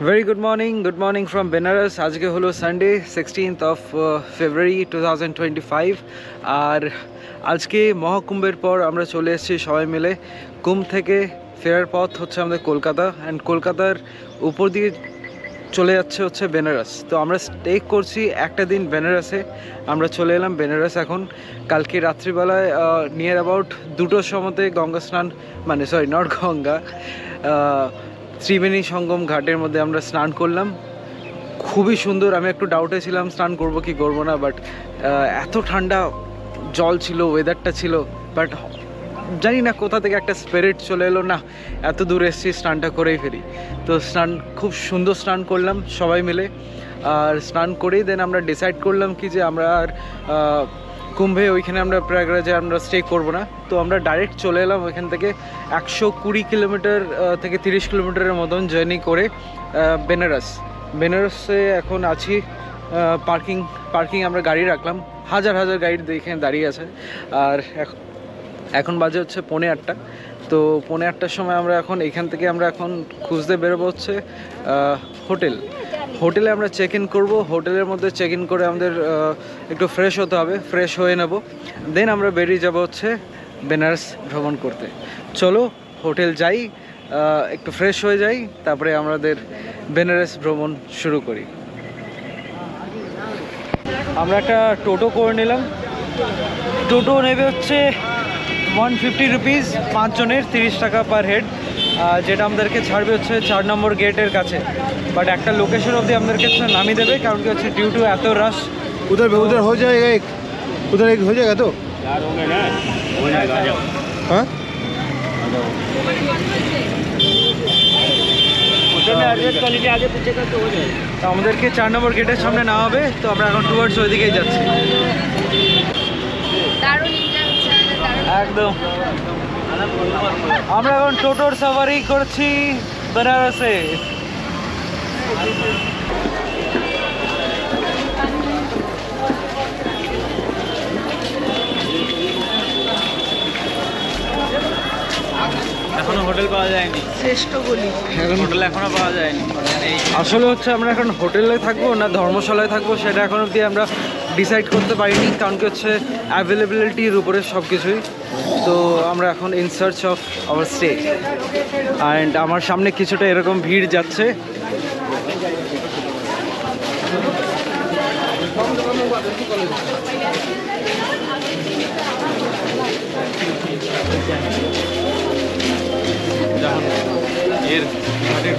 Very good morning from Benares. আজকে হলো Sunday 16th of February 2025 আর আজকে মহাকুম্ভের পর আমরা চলে এসেছি সবাই মিলে। কুম্ভ থেকে ফেরার পথ হচ্ছে আমাদের কলকাতা, অ্যান্ড কলকাতার উপর দিয়ে চলে যাচ্ছে হচ্ছে বেনারস। তো আমরা স্টে করছি একটা দিন বেনারসে। আমরা চলে এলাম বেনারস এখন। কালকে রাত্রিবেলায় নিয়ার অ্যাবাউট 2টোর সময়তে গঙ্গা স্নান, মানে সরি নট গঙ্গা, ত্রিবেণী সঙ্গম ঘাটের মধ্যে আমরা স্নান করলাম। খুবই সুন্দর। আমি একটু ডাউটে ছিলাম স্নান করব কি করবো না, বাট এত ঠান্ডা জল ছিল, ওয়েদারটা ছিল, বাট জানি না কোথা থেকে একটা স্পিরিট চলে এলো, না এত দূর এসেছি স্নানটা করেই ফেরি। তো স্নান খুব সুন্দর স্নান করলাম সবাই মিলে। আর স্নান করেই দেন আমরা ডিসাইড করলাম কি যে আমরা আর কুম্ভে ওইখানে আমরা প্রয়াগরাজে আমরা স্টে করবো না। তো আমরা ডাইরেক্ট চলে এলাম ওইখান থেকে 120 কিলোমিটার থেকে 30 কিলোমিটারের মতন জার্নি করে বেনারসে এখন আছি। পার্কিং আমরা গাড়ি রাখলাম, হাজার গাড়ি এখানে দাঁড়িয়ে আছে। আর এখন বাজে হচ্ছে 8:45। তো 8:45টার সময় আমরা এখন এখান থেকে আমরা এখন খুঁজতে বেরোবো হচ্ছে হোটেলে আমরা চেক ইন করবো। হোটেলের মধ্যে চেক ইন করে আমাদের একটু ফ্রেশ হতে হবে, ফ্রেশ হয়ে নেব, দেন আমরা বেরিয়ে যাব হচ্ছে বেনারস ভ্রমণ করতে। চলো হোটেল যাই, একটু ফ্রেশ হয়ে যাই, তারপরে আমাদের বেনারস ভ্রমণ শুরু করি। আমরা একটা টোটো করে নিলাম। টোটো নেবে হচ্ছে 150 রুপিস, 5 জনের 30 টাকা পার হেড, যেটা আমাদেরকে ছাড়বে হচ্ছে 4 নম্বর গেটের কাছে। বাট একটা লোকেশন অবধি আমাদেরকে নামিয়ে দেবে, কারণ কি হচ্ছে ডিউ টু এত রাশ। उधर हो जाएगा उधर एक हो जाएगा तो यार होंगे ना, हो जाएगा। हाँ आगे पीछे का तो हो जाएगा। তো আমাদেরকে 4 নম্বর গেটের সামনে নেওয়া হবে। তো আমরা এখন টুয়ার্ডস ওইদিকেই যাচ্ছি। একদম আমরা এখন টোটোর সাফারি করছি বেনারসে। এখনো হোটেল পাওয়া যায়নি, শ্রেষ্ঠ গলি হোটেল এখনো পাওয়া যায়নি। আসলে হচ্ছে আমরা এখন হোটেলে থাকবো না ধর্মশালায় থাকবো সেটা এখন অবধি আমরা ডিসাইড করতে পারিনি, কারণ কি হচ্ছে অ্যাভেলেবিলিটির উপরে সব কিছুই। তো আমরা এখন in search of our stay, and আমার সামনে কিছুটা এরকম ভিড় যাচ্ছে। এর ঘাটের